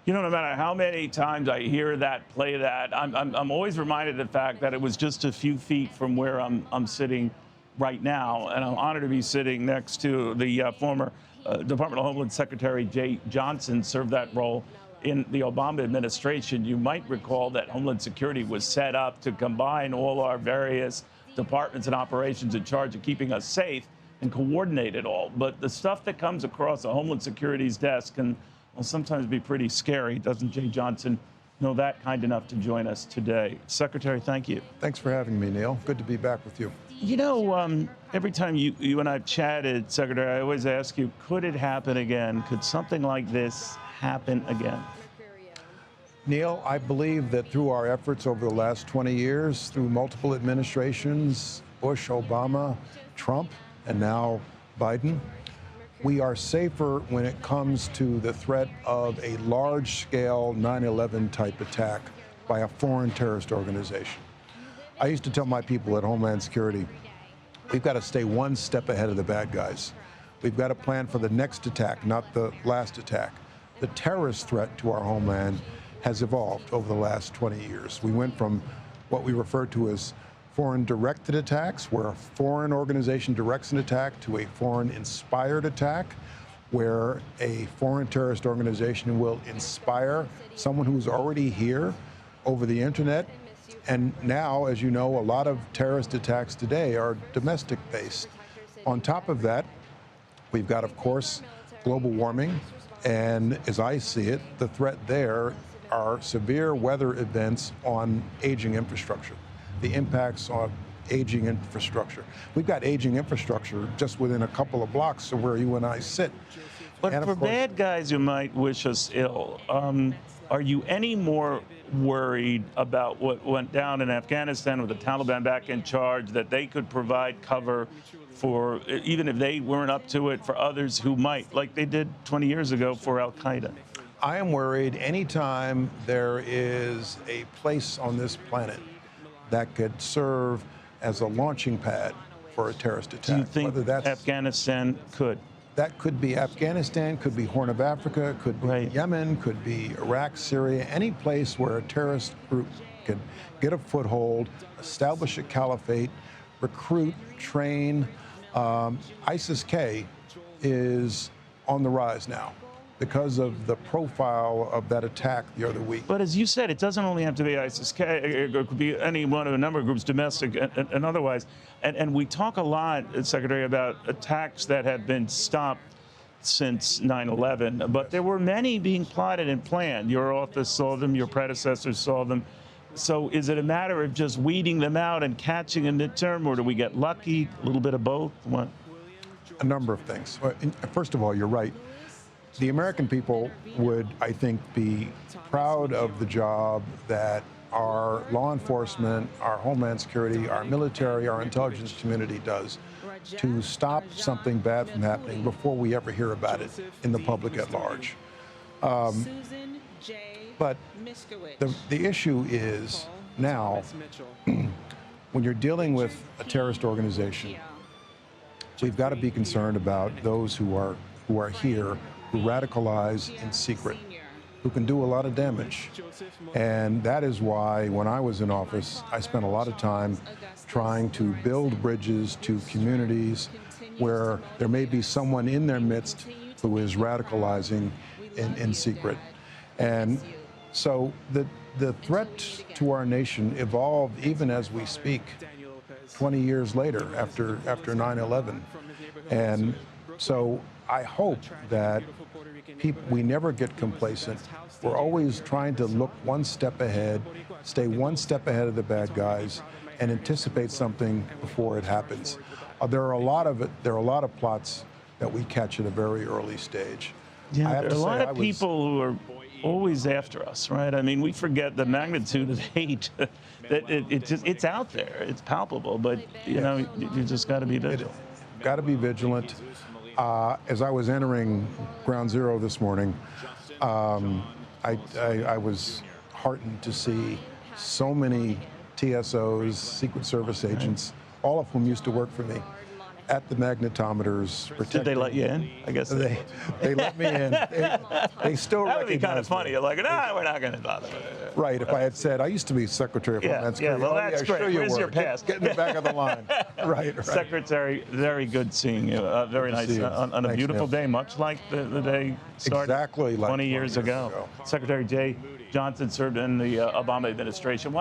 You know, no matter how many times I hear that, play that, I'm always reminded of the fact that it was just a few feet from where I'm sitting right now, and I'm honored to be sitting next to the former Department of Homeland Secretary Jeh Johnson, served that role in the Obama administration. You might recall that Homeland Security was set up to combine all our various departments and operations in charge of keeping us safe and coordinate it all. But the stuff that comes across a Homeland Security's desk can sometimes be pretty scary. Doesn't Jeh Johnson know that kind enough to join us today? Secretary, thank you. Thanks for having me, Neil. Good to be back with you. You know, every time you and I've chatted, Secretary, I always ask you, could it happen again? Could something like this happen again? Neil, I believe that through our efforts over the last 20 years, through multiple administrations, Bush, Obama, Trump, and now Biden, we are safer when it comes to the threat of a large-scale 9/11 type attack by a foreign terrorist organization. I used to tell my people at Homeland Security, we've got to stay one step ahead of the bad guys. We've got to plan for the next attack, not the last attack. The terrorist threat to our homeland has evolved over the last 20 years. We went from what we refer to as foreign directed attacks, where a foreign organization directs an attack, to a foreign inspired attack, where a foreign terrorist organization will inspire someone who's already here over the internet. And now, as you know, a lot of terrorist attacks today are domestic based. On top of that, we've got, of course, global warming. And as I see it, the threat there are severe weather events on aging infrastructure. The impacts on aging infrastructure. We've got aging infrastructure just within a couple of blocks of where you and I sit. But for bad guys who might wish us ill, are you any more worried about what went down in Afghanistan with the Taliban back in charge, that they could provide cover for, even if they weren't up to it, for others who might, like they did 20 years ago for Al-Qaeda? I am worried anytime there is a place on this planet that could serve as a launching pad for a terrorist attack. Do you think Afghanistan could? That could be Afghanistan, could be Horn of Africa, could be Yemen, could be Iraq, Syria, any place where a terrorist group could get a foothold, establish a caliphate, recruit, train. ISIS-K is on the rise now because of the profile of that attack the other week. But as you said, it doesn't only have to be ISIS-K. It could be any one of a number of groups, domestic and otherwise. And we talk a lot, Secretary, about attacks that have been stopped since 9/11, but there were many being plotted and planned. Your office saw them, your predecessors saw them. So is it a matter of just weeding them out and catching a midterm, or do we get lucky? A little bit of both? What? A number of things. First of all, you're right. The American people would, I think, be proud of the job that our law enforcement, our Homeland Security, our military, our intelligence community does to stop something bad from happening before we ever hear about it in the public at large. But the issue is now, when you're dealing with a terrorist organization, we've got to be concerned about those who are here, who radicalize in secret, who can do a lot of damage. And that is why, when I was in office, I spent a lot of time trying to build bridges to communities where there may be someone in their midst who is radicalizing in secret. And so the threat to our nation evolved even as we speak 20 years later, after 9/11. And so I hope that we never get complacent. We're always trying to look one step ahead, stay one step ahead of the bad guys, and anticipate something before it happens. There are a lot of plots that we catch at a very early stage. Yeah, there are a lot of people who are always after us, right? I mean, we forget the magnitude of hate. It's out there, it's palpable, but you know, you just got to be vigilant. Got to be vigilant. As I was entering Ground Zero this morning, I was heartened to see so many TSOs, Secret Service agents, all of whom used to work for me. at the magnetometers. Did they let you in? I guess They let me in. They still that would be kind of recognize me. funny. You're like, nah, we're not going to bother with it. Right. If I had said, I used to be Secretary of Homeland Security. well, Oh, that's great. Sure you Where's were. your pass? Get in the back of the line. Right. Secretary, very good seeing you. Very Good to nice. see you. On a Thanks, beautiful Neil. day, much like the day started Exactly like 20 years ago. Secretary Jeh Johnson served in the Obama administration.